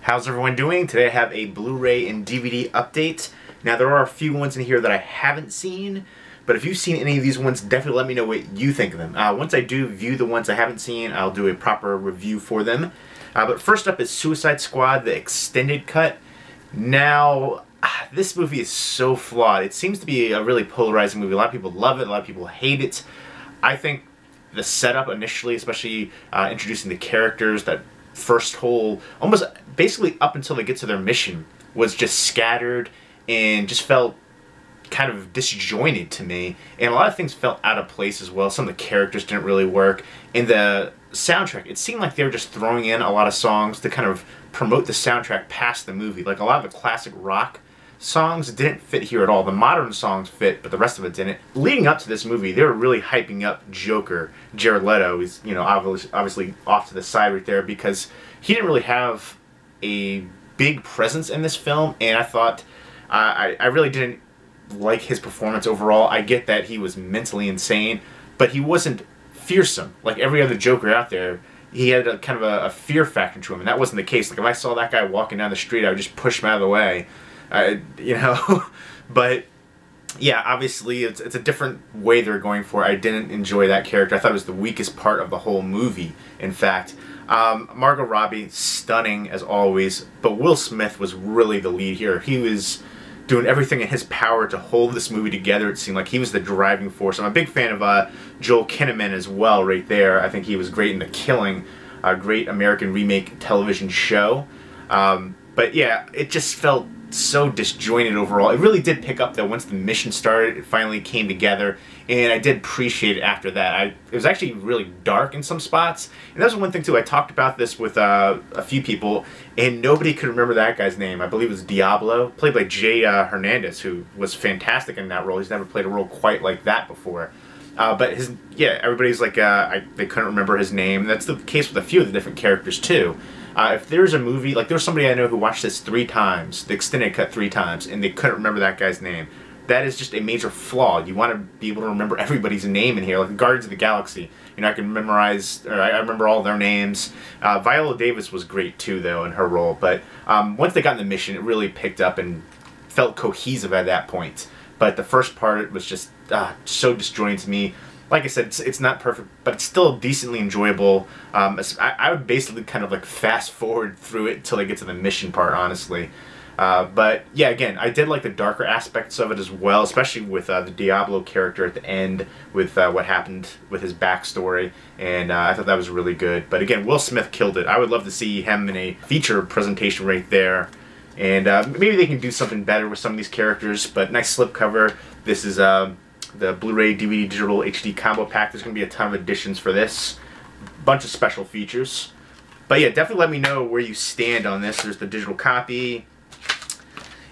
How's everyone doing? Today I have a Blu-ray and DVD update. Now there are a few ones in here that I haven't seen, but if you've seen any of these ones, definitely let me know what you think of them. Once I do view the ones I haven't seen, I'll do a proper review for them. But first up is Suicide Squad, the extended cut. Now, this movie is so flawed. It seems to be a really polarizing movie. A lot of people love it, a lot of people hate it. I think the setup initially, especially introducing the characters, that first whole, almost basically up until they get to their mission, was just scattered and just felt kind of disjointed to me. And a lot of things felt out of place as well. Some of the characters didn't really work. And the soundtrack, it seemed like they were just throwing in a lot of songs to kind of promote the soundtrack past the movie. Like a lot of the classic rock songs didn't fit here at all. The modern songs fit, but the rest of it didn't. Leading up to this movie, they were really hyping up Joker. Jared Leto is, you know, obviously off to the side right there because he didn't really have a big presence in this film, and I thought I really didn't like his performance overall. I get that he was mentally insane, but he wasn't fearsome like every other Joker out there. He had a kind of a fear factor to him, and that wasn't the case. Like if I saw that guy walking down the street, I would just push him out of the way. You know, but yeah, obviously it's a different way they're going for it. I didn't enjoy that character. I thought it was the weakest part of the whole movie, in fact. Margot Robbie, stunning as always, but Will Smith was really the lead here. He was doing everything in his power to hold this movie together. It seemed like he was the driving force. I'm a big fan of Joel Kinnaman as well right there. I think he was great in The Killing, a great American remake television show. But yeah, it just felt so disjointed overall. It really did pick up though once the mission started. It finally came together, and I did appreciate it after that. It was actually really dark in some spots, and that was one thing too. I talked about this with a few people, and nobody could remember that guy's name. I believe it was Diablo, played by Jay Hernandez, who was fantastic in that role. He's never played a role quite like that before. But everybody's like, they couldn't remember his name. That's the case with a few of the different characters too. If there's a movie, like there's somebody I know who watched this 3 times, the extended cut 3 times, and they couldn't remember that guy's name. That is just a major flaw. You want to be able to remember everybody's name in here, like Guardians of the Galaxy. You know, I can memorize, or I remember all their names. Viola Davis was great too, though, in her role. But once they got in the mission, it really picked up and felt cohesive at that point. But the first part was just so disjointed to me. Like I said, it's not perfect, but it's still decently enjoyable. I would basically kind of like fast forward through it until I get to the mission part, honestly. But yeah, again, I did like the darker aspects of it as well, especially with the Diablo character at the end, with what happened with his backstory, and I thought that was really good. But again, Will Smith killed it. I would love to see him in a feature presentation right there. And maybe they can do something better with some of these characters, but nice slipcover. This is the Blu-ray DVD digital HD combo pack. There's going to be a ton of additions for this. Bunch of special features. But yeah, definitely let me know where you stand on this. There's the digital copy.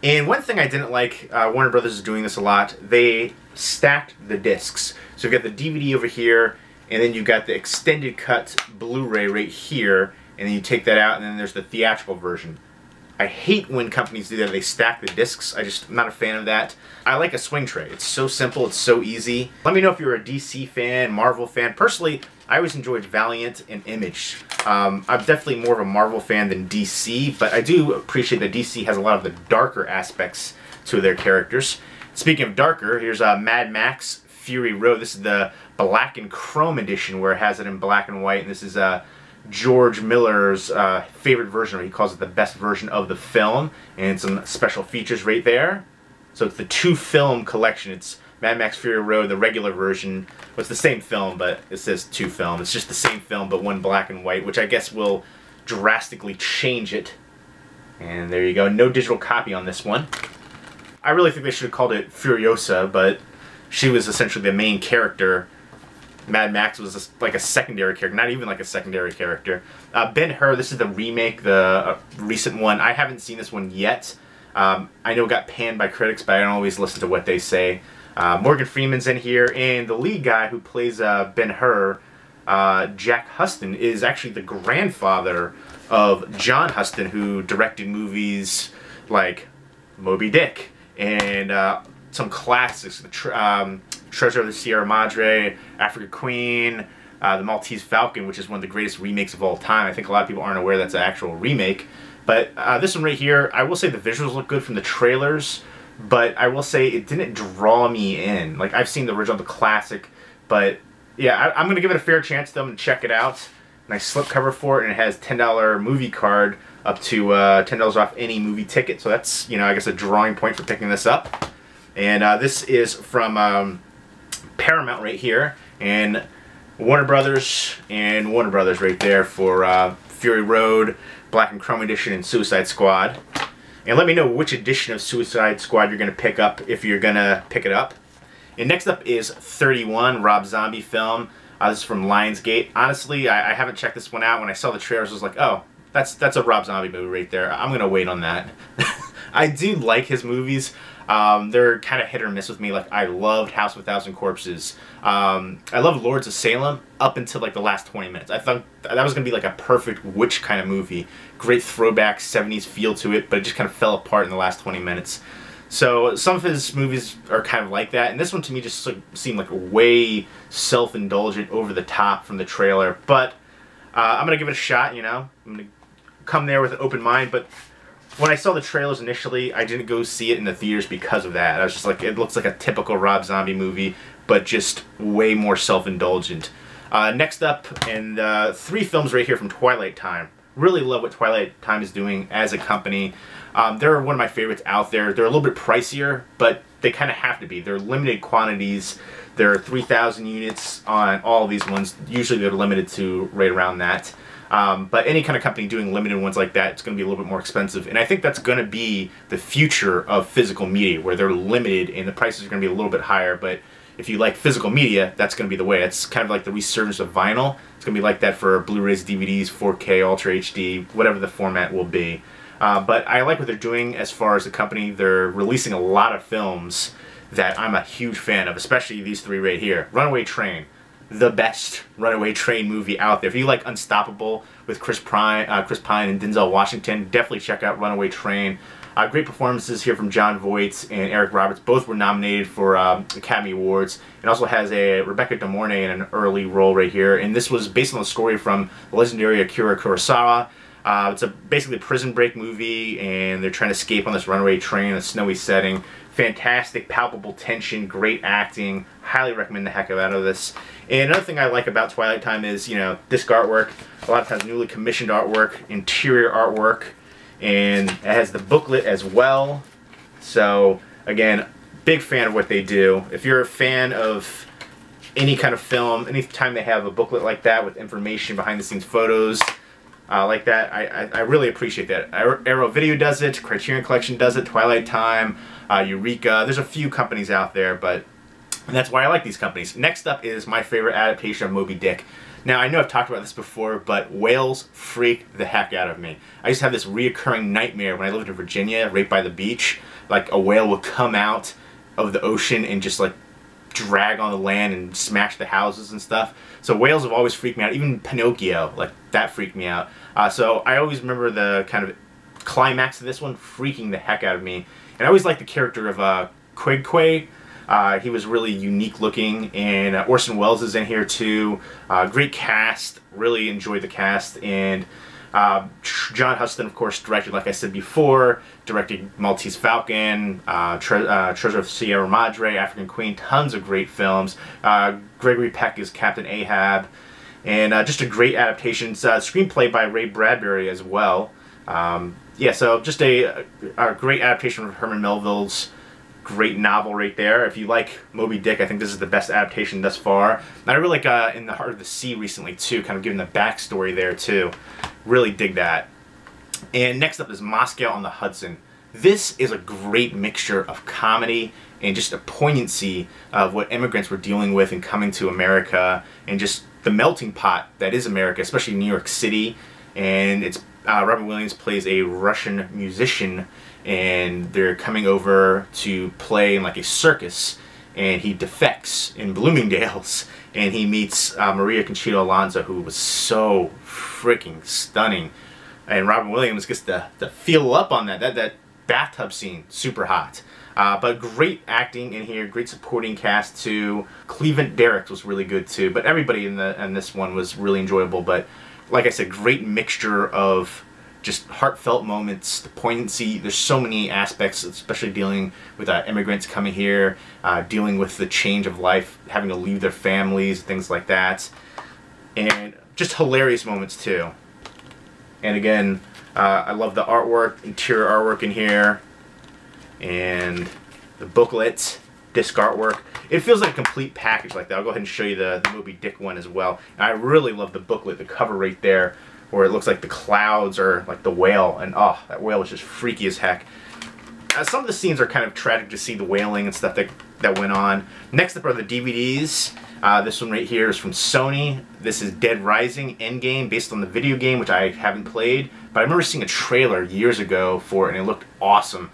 And one thing I didn't like, Warner Brothers is doing this a lot, they stacked the discs. So you've got the DVD over here, and then you've got the extended cut Blu-ray right here, and then you take that out, and then there's the theatrical version. I hate when companies do that. They stack the discs. I'm not a fan of that. I like a swing tray. It's so simple. It's so easy. Let me know if you're a DC fan, Marvel fan. Personally, I always enjoyed Valiant and Image. I'm definitely more of a Marvel fan than DC, but I do appreciate that DC has a lot of the darker aspects to their characters. Speaking of darker, here's Mad Max Fury Road. This is the black and chrome edition where it has it in black and white, and this is George Miller's favorite version, or he calls it the best version of the film, and some special features right there. So it's the 2-film collection. It's Mad Max Fury Road, the regular version. Well, it's the same film, but it says 2-film. It's just the same film, but one black and white, which I guess will drastically change it. And there you go. No digital copy on this one. I really think they should have called it Furiosa, but she was essentially the main character. Mad Max was like a secondary character, not even like a secondary character. Ben-Hur, this is the remake, the recent one. I haven't seen this one yet. I know it got panned by critics, but I don't always listen to what they say. Morgan Freeman's in here, and the lead guy who plays Ben-Hur, Jack Huston, is actually the grandfather of John Huston, who directed movies like Moby Dick and some classics, Treasure of the Sierra Madre, Africa Queen, The Maltese Falcon, which is one of the greatest remakes of all time. I think a lot of people aren't aware that's an actual remake. But this one right here, I will say the visuals look good from the trailers, but I will say it didn't draw me in. Like, I've seen the original, the classic, but yeah, I'm going to give it a fair chance though and check it out. Nice slipcover for it, and it has $10 movie card up to $10 off any movie ticket. So that's, you know, I guess a drawing point for picking this up. And this is from Paramount right here, and Warner Brothers right there for Fury Road, Black and Chrome Edition, and Suicide Squad. And let me know which edition of Suicide Squad you're going to pick up if you're going to pick it up. And next up is 31, Rob Zombie film. This is from Lionsgate. Honestly, I haven't checked this one out. When I saw the trailers, I was like, oh, that's a Rob Zombie movie right there. I'm going to wait on that. I do like his movies. They're kind of hit or miss with me. Like, I loved House of a Thousand Corpses. I love Lords of Salem up until like the last 20 minutes. I thought that was going to be like a perfect witch kind of movie. Great throwback 70s feel to it, but it just kind of fell apart in the last 20 minutes. So some of his movies are kind of like that, and this one to me just seemed like way self-indulgent, over the top from the trailer. But I'm going to give it a shot, you know. I'm going to come there with an open mind, but when I saw the trailers initially, I didn't go see it in the theaters because of that. I was just like, it looks like a typical Rob Zombie movie, but just way more self-indulgent. Next up, and 3 films right here from Twilight Time. Really love what Twilight Time is doing as a company. They're one of my favorites out there. They're a little bit pricier, but they kind of have to be. They're limited quantities. There are 3,000 units on all of these ones. Usually they're limited to right around that. But any kind of company doing limited ones like that, it's going to be a little bit more expensive. And I think that's going to be the future of physical media, where they're limited and the prices are going to be a little bit higher. But if you like physical media, that's going to be the way. It's kind of like the resurgence of vinyl. It's going to be like that for Blu-rays, DVDs, 4K, Ultra HD, whatever the format will be. But I like what they're doing as far as the company. They're releasing a lot of films that I'm a huge fan of, especially these 3 right here. Runaway Train, the best Runaway Train movie out there. If you like Unstoppable with Chris Pine and Denzel Washington, definitely check out Runaway Train. Great performances here from Jon Voight and Eric Roberts. Both were nominated for Academy Awards. It also has a Rebecca De Mornay in an early role right here. And this was based on a story from the legendary Akira Kurosawa. It's basically a prison break movie, and they're trying to escape on this runaway train in a snowy setting. Fantastic, palpable tension, great acting. Highly recommend the heck out of this. And another thing I like about Twilight Time is, you know, disc artwork. A lot of times newly commissioned artwork, interior artwork, and it has the booklet as well. So, again, big fan of what they do. If you're a fan of any kind of film, anytime they have a booklet like that with information, behind the scenes photos, like that, I really appreciate that. Arrow Video does it, Criterion Collection does it, Twilight Time, Eureka. There's a few companies out there, but and that's why I like these companies. Next up is my favorite adaptation of Moby Dick. Now, I know I've talked about this before, but whales freak the heck out of me. I used to have this reoccurring nightmare when I lived in Virginia, right by the beach. Like, a whale would come out of the ocean and just, like, drag on the land and smash the houses and stuff. So whales have always freaked me out. Even Pinocchio, like, that freaked me out. So I always remember the kind of climax of this one freaking the heck out of me. And I always liked the character of Queequeg. He was really unique looking, and Orson Welles is in here too. Great cast, really enjoyed the cast, and John Huston, of course, directed, like I said before, directed Maltese Falcon, Treasure of Sierra Madre, African Queen, tons of great films. Gregory Peck is Captain Ahab, and just a great adaptation. Screenplay by Ray Bradbury as well. Yeah, so just a great adaptation of Herman Melville's great novel right there. If you like Moby Dick, I think this is the best adaptation thus far. And I really like In the Heart of the Sea recently too, kind of giving the backstory there too. Really dig that. And next up is Moscow on the Hudson. This is a great mixture of comedy and just a poignancy of what immigrants were dealing with and coming to America, and just the melting pot that is America, especially New York City. And it's Robin Williams plays a Russian musician, and they're coming over to play in like a circus, and he defects in Bloomingdale's, and he meets Maria Conchita Alonso, who was so freaking stunning, and Robin Williams gets to feel up on that bathtub scene, super hot. But great acting in here, great supporting cast too. Cleveland Derricks was really good too, but everybody in this one was really enjoyable. But like I said, great mixture of just heartfelt moments, the poignancy. There's so many aspects, especially dealing with immigrants coming here, dealing with the change of life, having to leave their families, things like that. And just hilarious moments too. And again, I love the artwork, interior artwork in here, and the booklet, disc artwork. It feels like a complete package like that. I'll go ahead and show you the Moby Dick one as well. And I really love the booklet, the cover right there, where it looks like the clouds are like the whale, and oh, that whale was just freaky as heck. Some of the scenes are kind of tragic to see, the wailing and stuff that went on. Next up are the DVDs. This one right here is from Sony. This is Dead Rising Endgame, based on the video game, which I haven't played, but I remember seeing a trailer years ago for it, and it looked awesome.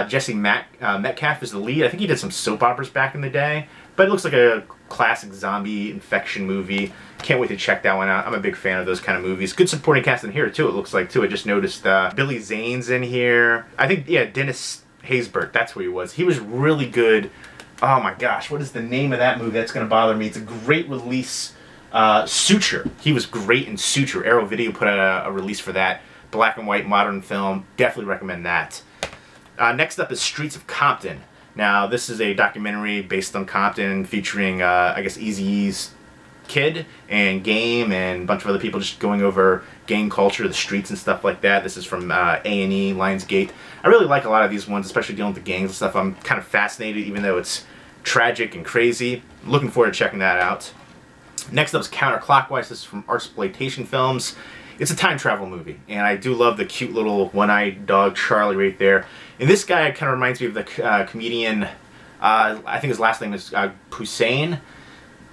Jesse Metcalf is the lead. I think he did some soap operas back in the day, but it looks like a classic zombie infection movie. Can't wait to check that one out. I'm a big fan of those kind of movies. Good supporting cast in here too, it looks like too. I just noticed Billy Zane's in here. I think, yeah, Dennis Haysbert, that's where he was. He was really good. Oh my gosh, what is the name of that movie? That's going to bother me. It's a great release. Suture. He was great in Suture. Arrow Video put out a release for that. Black and white modern film. Definitely recommend that. Next up is Streets of Compton. Now, this is a documentary based on Compton featuring, I guess, Eazy-E's kid and Game and a bunch of other people just going over gang culture, the streets and stuff like that. This is from A&E, Lionsgate. I really like a lot of these ones, especially dealing with the gangs and stuff. I'm kind of fascinated, even though it's tragic and crazy. Looking forward to checking that out. Next up is Counterclockwise. This is from Artsploitation Films. It's a time travel movie, and I do love the cute little one-eyed dog Charlie right there. And this guy kind of reminds me of the comedian, I think his last name is Poussin.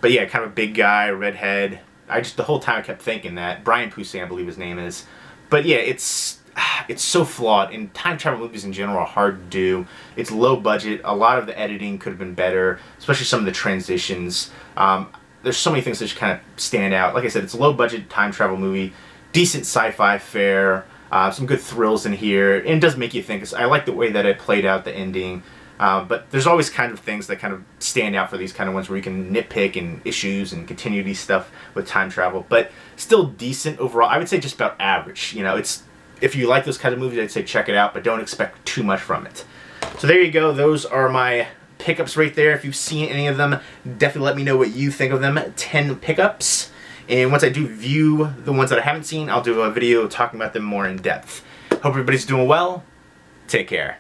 But yeah, kind of a big guy, redhead. The whole time I kept thinking that. Brian Poussin, I believe his name is. But yeah, it's so flawed, and time travel movies in general are hard to do. It's low budget. A lot of the editing could have been better, especially some of the transitions. There's so many things that just kind of stand out. Like I said, it's a low budget time travel movie. Decent sci-fi fare, some good thrills in here, and it does make you think. I like the way that it played out, the ending, but there's always kind of things that kind of stand out for these kind of ones where you can nitpick and issues and continuity stuff with time travel, but still decent overall. I would say just about average. You know, if you like those kind of movies, I'd say check it out, but don't expect too much from it. So there you go. Those are my pickups right there. If you've seen any of them, definitely let me know what you think of them. 10 pickups. And once I do view the ones that I haven't seen, I'll do a video talking about them more in depth. Hope everybody's doing well. Take care.